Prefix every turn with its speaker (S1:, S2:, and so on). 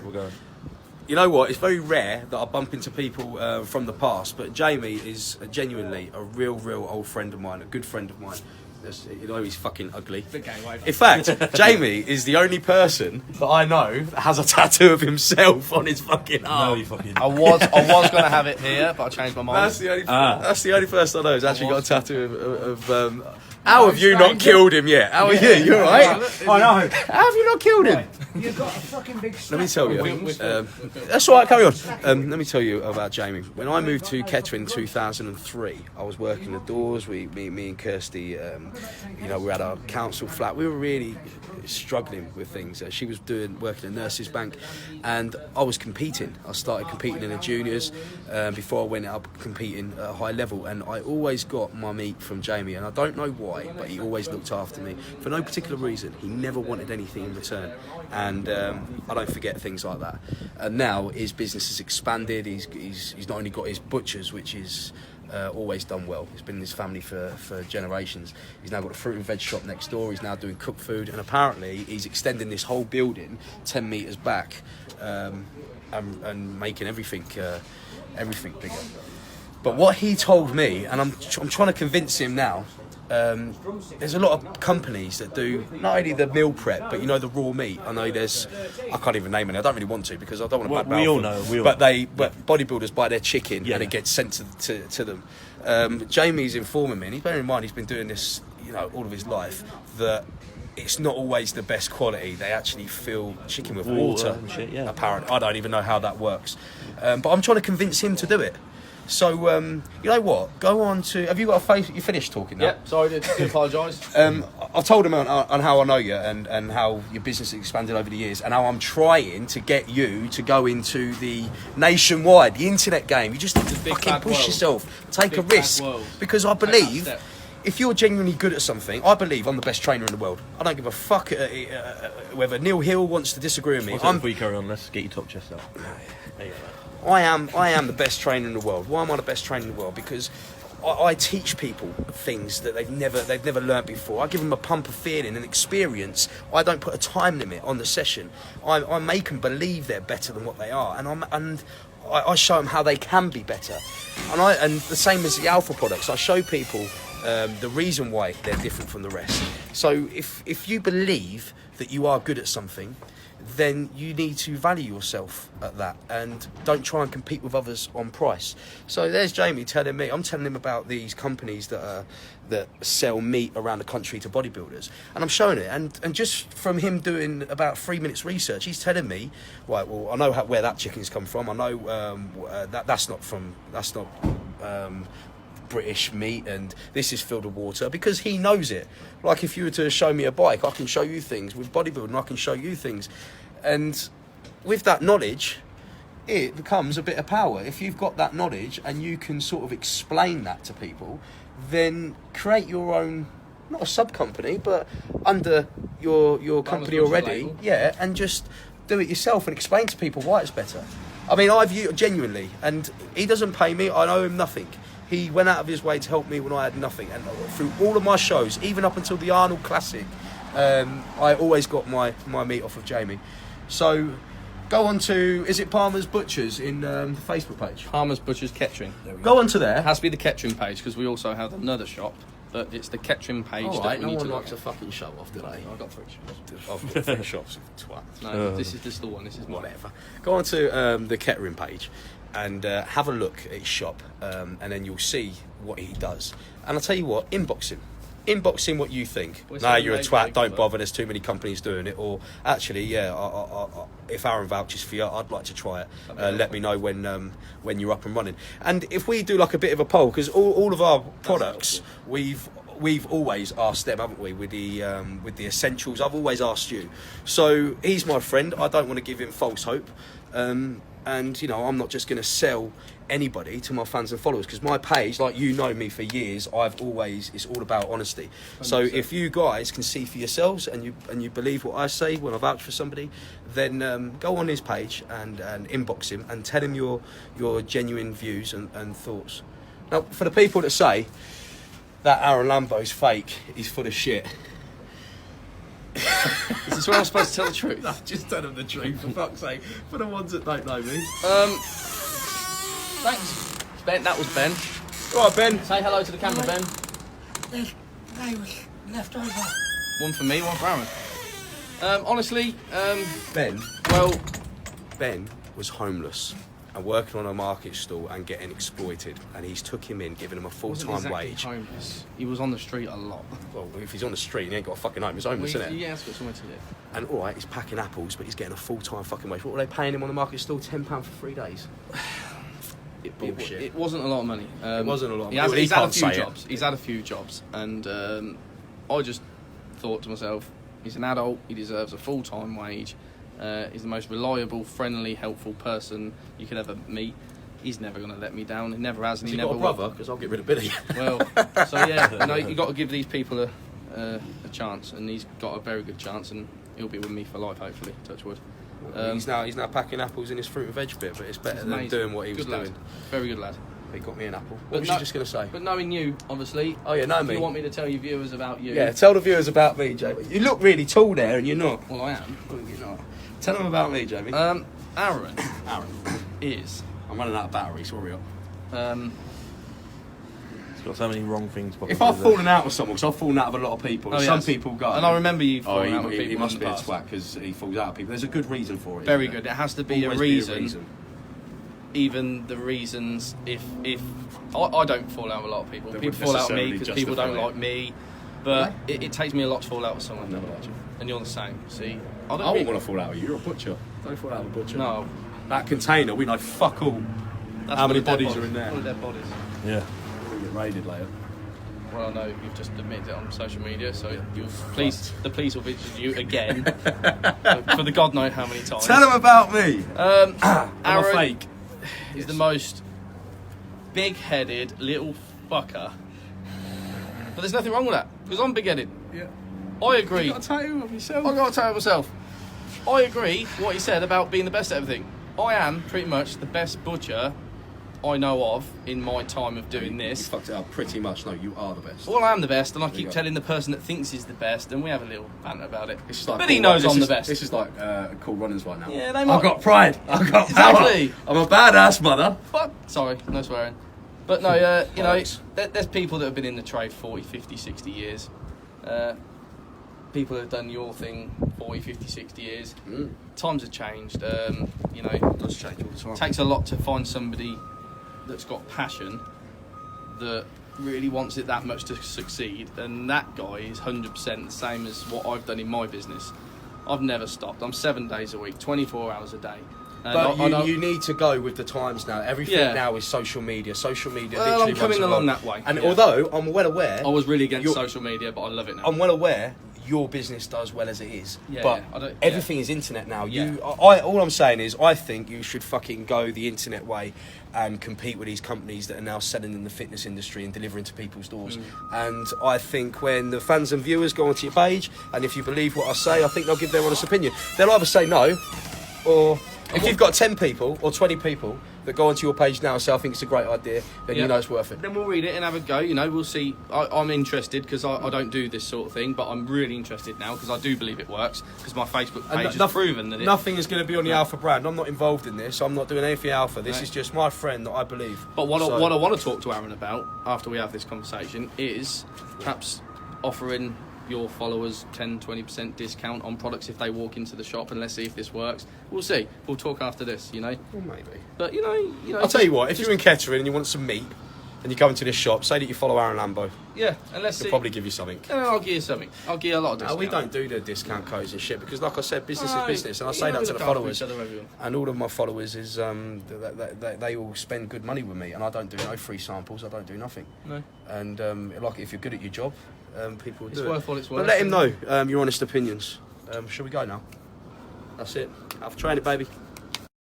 S1: we're going.
S2: You know what? It's very rare that I bump into people from the past, but Jamie is genuinely a real old friend of mine, a good friend of mine. You know, he's fucking ugly. In fact, Jamie is the only person that I know that has a tattoo of himself on his fucking arm.
S1: No, you fucking...
S3: I was going to have it here, but I changed my mind.
S2: That's the only person I know who's actually got a tattoo of how have you not killed him yet? How are you? You alright?
S4: I know.
S2: How have you not killed him?
S4: You've got a fucking big
S2: Let me tell you. That's all right, carry on. Let me tell you about Jamie. When I moved to Kettering in 2003, I was working the doors. Me and Kirsty, we had our council flat. We were really struggling with things. She was working in Nurses Bank, and I was competing. I started competing in the juniors before I went up competing at a high level, and I always got my meat from Jamie, and I don't know why, but he always looked after me for no particular reason. He never wanted anything in return, and I don't forget things like that. And now his business has expanded. He's not only got his butchers, which is always done well. It's been in his family for generations. He's now got a fruit and veg shop next door. He's now doing cooked food, and apparently he's extending this whole building 10 metres back and making everything bigger. But what he told me, and I'm trying to convince him now, there's a lot of companies that do not only the meal prep, but the raw meat. I know I can't even name it. I don't really want to because I don't want to badmouth
S1: we all
S2: them.
S1: know.
S2: But bodybuilders buy their chicken and it gets sent to them. Jamie's informing me, and he's bearing in mind he's been doing this, all of his life, that it's not always the best quality. They actually fill chicken with water.
S1: And shit, yeah.
S2: Apparently, I don't even know how that works. But I'm trying to convince him to do it. So, you know what? Go on to... Have you got a face... You finished talking now?
S3: Yep, sorry, I apologise.
S2: I've told him on how I know you and how your business has expanded over the years, and how I'm trying to get you to go into the nationwide, the internet game. You just need to fucking push yourself, take a risk. Because I believe... If you're genuinely good at something, I believe I'm the best trainer in the world. I don't give a fuck whether Neil Hill wants to disagree with me.
S1: Before you carry on, let's get your top chest out. There you go.
S2: I am the best trainer in the world. Why am I the best trainer in the world? Because I teach people things that they've never learnt before. I give them a pump of feeling and experience. I don't put a time limit on the session. I make them believe they're better than what they are, and I show them how they can be better. And the same as the Alpha products, I show people the reason why they're different from the rest. So if you believe that you are good at something, then you need to value yourself at that and don't try and compete with others on price. So there's Jamie telling me, I'm telling him about these companies that sell meat around the country to bodybuilders, and I'm showing it, and just from him doing about 3 minutes research, he's telling me, right, well, I know where that chicken's come from. I know that's not British meat, and this is filled with water, because he knows it. Like if you were to show me a bike, I can show you things. With bodybuilding, I can show you things, and with that knowledge, it becomes a bit of power. If you've got that knowledge and you can sort of explain that to people, then create your own, not a sub company, but under your company already, and just do it yourself and explain to people why it's better. I mean, I view genuinely, and he doesn't pay me. I owe him nothing. He went out of his way to help me when I had nothing, and through all of my shows, even up until the Arnold Classic, I always got my meat off of Jamie. So go on to, is it Palmer's Butchers in the Facebook page?
S3: Palmer's Butchers Kettering.
S2: Go on to there.
S3: It has to be the Kettering page, because we also have another shop, but it's the Kettering page that we need to look at.
S2: a fucking show off today.
S3: I've got 3 shops.
S2: I've got 3 shops, twat.
S3: No, this is the one. This is
S2: Whatever. Go on to the Kettering page and have a look at his shop, and then you'll see what he does. And I'll tell you what, inbox him what you think. No, you're a twat, don't bother, there's too many companies doing it. Or actually, if Aarron vouches for you, I'd like to try it. Let me know when you're up and running. And if we do like a bit of a poll, because all of our products, we've always asked them, haven't we, with the essentials. I've always asked you. So he's my friend. I don't want to give him false hope. And I'm not just going to sell anybody to my fans and followers, because my page, like you know me for years, it's all about honesty. 100%. So if you guys can see for yourselves and you believe what I say when I vouch for somebody, then go on his page and inbox him and tell him your genuine views and thoughts. Now, for the people that say that Aarron Lambo's fake, he's full of shit,
S3: Is this where I'm supposed to tell the truth?
S2: No, just tell them the truth, for fuck's sake. For the ones that don't know me.
S3: Thanks, Ben. That was Ben.
S2: All right, Ben.
S3: Say hello to the camera, Ben.
S4: This guy was left over.
S3: One for me, one for Aaron. Honestly,
S2: Ben.
S3: well,
S2: Ben was homeless and working on a market stall and getting exploited, and he's took him in, giving him a
S3: wasn't
S2: full-time
S3: exactly
S2: wage.
S3: homeless. He was on the street a lot.
S2: Well, if he's on the street, he ain't got a fucking home. He's homeless, isn't it?
S3: Yeah, it's got somewhere to live.
S2: And all right, he's packing apples, but he's getting a full-time fucking wage. What were they paying him on the market stall? £10 for 3 days. Bullshit.
S3: It wasn't a lot of money.
S2: It wasn't a lot of
S3: He
S2: money.
S3: has,
S2: Well, he
S3: he's had a
S2: can't
S3: few
S2: say it.
S3: jobs. He's had a few jobs, and I just thought to myself, he's an adult. He deserves a full-time wage. He's the most reliable, friendly, helpful person you could ever meet. He's never going to let me down. He never has, and he
S2: Has he
S3: never
S2: got a
S3: will.
S2: brother? Because I'll get rid of Billy.
S3: Well, so yeah, you got to give these people a chance, and he's got a very good chance, and he'll be with me for life, hopefully. Touch wood.
S2: He's now packing apples in his fruit and veg bit, but it's better than
S3: Amazing.
S2: doing what he was
S3: Good lad.
S2: doing.
S3: Very good lad.
S2: He got me an apple. What
S3: But
S2: was
S3: no-
S2: you just going to say?
S3: But knowing you, obviously.
S2: Oh yeah, know
S3: if
S2: me.
S3: you want me to tell your viewers about you?
S2: Yeah, tell the viewers about me, Jamie. You look really tall there, and you're not.
S3: Well, I am.
S2: Well, you're not. Tell them about me, Jamie.
S3: Aaron
S2: Aaron.
S3: is.
S2: I'm running out of batteries. Hurry up.
S1: It's got so many wrong things.
S2: If I've fallen out with someone, because I've fallen out with a lot of people,
S3: Oh,
S2: some
S3: yes.
S2: people go.
S3: And I remember you
S2: Oh,
S3: falling out with
S2: he
S3: people
S2: must
S3: in
S2: be
S3: the
S2: a
S3: past.
S2: twat because he falls out with people. There's a good reason for it.
S3: Very
S2: isn't
S3: good.
S2: there?
S3: It has to be
S2: Always
S3: a reason. Even the reasons, if I don't fall out with a lot of people.
S2: That
S3: People
S2: would
S3: fall out with me
S2: necessarily
S3: because people don't
S2: justify it.
S3: like me. But it takes me a lot to fall out with someone.
S2: I've never liked you.
S3: And you're the same. See,
S2: I wouldn't want to fall out with you. You're a butcher. Don't fall out with a butcher.
S3: No.
S2: That container, we know fuck all.
S3: That's
S2: How
S3: full
S2: many
S3: of dead
S2: bodies are in there?
S3: Full of dead bodies.
S1: Yeah.
S2: We'll get raided later.
S3: Well, I know you've just admitted it on social media, so the police will visit you again for the God know how many times.
S2: Tell them about me. I'm a
S3: Aaron
S2: fake.
S3: is the most big-headed little fucker. But there's nothing wrong with that, because I'm big-headed.
S2: Yeah.
S3: I agree.
S2: You got a tattoo of yourself.
S3: I've got to tell it myself. I agree what he said about being the best at everything. I am pretty much the best butcher I know of in my time of doing
S2: You
S3: this.
S2: fucked it up pretty much. No, you are the best.
S3: Well, I am the best, and I
S2: you
S3: keep
S2: go.
S3: telling the person that thinks he's the best, and we have a little banter about it.
S2: This is like
S3: But he
S2: cool
S3: knows
S2: Runners.
S3: I'm
S2: This
S3: the
S2: is-
S3: best.
S2: This is like cool runners right now.
S3: Yeah, they might-
S2: I've got pride. I've got power.
S3: Exactly.
S2: I'm a badass mother.
S3: But, sorry, no swearing. But no, you know,
S2: Bollocks.
S3: there's people that have been in the trade 40, 50, 60 years. People that have done your thing 40, 50, 60 years. Times have changed. You know,
S2: It does change all the time.
S3: it takes a lot to find somebody that's got passion that really wants it that much to succeed, and that guy is 100% the same as what I've done in my business. I've never stopped. I'm 7 days a week, 24 hours a day. And
S2: But
S3: I know-
S2: you need to go with the times now. Everything
S3: Yeah.
S2: now is social media. Social media
S3: Well,
S2: literally
S3: I'm coming
S2: runs
S3: along
S2: the world.
S3: that way,
S2: And
S3: yeah.
S2: although I'm well aware,
S3: I was really against
S2: You're-
S3: social media, but I love it now.
S2: I'm well aware your business does well as it is.
S3: Yeah,
S2: but
S3: yeah, I don't-
S2: everything is internet now.
S3: Yeah.
S2: All I'm saying is, I think you should fucking go the internet way and compete with these companies that are now selling in the fitness industry and delivering to people's doors. And I think when the fans and viewers go onto your page, and if you believe what I say, I think they'll give their honest opinion. They'll either say no, or if you've got 10 people or 20 people that go onto your page now and say, I think it's a great idea, then
S3: Yeah.
S2: you know it's worth it.
S3: Then we'll read it and have a go. You know, we'll see. I'm interested because I don't do this sort of thing, but I'm really interested now because I do believe it works. Because my Facebook
S2: And
S3: page has proven that it.
S2: Nothing is going to be on the
S3: No.
S2: Alpha brand. I'm not involved in this. I'm not doing anything Alpha. This
S3: No.
S2: is just my friend that I believe.
S3: But what
S2: So-
S3: I want to talk to Aaron about after we have this conversation is perhaps offering your followers 10-20% discount on products if they walk into the shop, and let's see if this works. We'll see. We'll talk after this, you know.
S2: Well, maybe.
S3: But you know.
S2: I'll tell you what. If you're in Kettering and you want some meat, and you go into this shop, say that you follow Aarron Lambo.
S3: Yeah, and let's
S2: He'll
S3: see.
S2: probably give you something.
S3: And I'll give you something. I'll give you a lot of
S2: No,
S3: discount.
S2: we don't do the discount codes and shit because, like I said, business is
S3: No,
S2: business, and I
S3: you
S2: say
S3: know,
S2: that
S3: we
S2: to the
S3: look after
S2: followers.
S3: each other, everyone.
S2: And all of my followers is they all spend good money with me, and I don't do no free samples. I don't do nothing.
S3: No.
S2: And like if you're good at your job, people will
S3: It's
S2: do
S3: worth
S2: it.
S3: what it's
S2: But
S3: worth.
S2: let him know your honest opinions. Shall we go now? That's it. I've trained it, baby.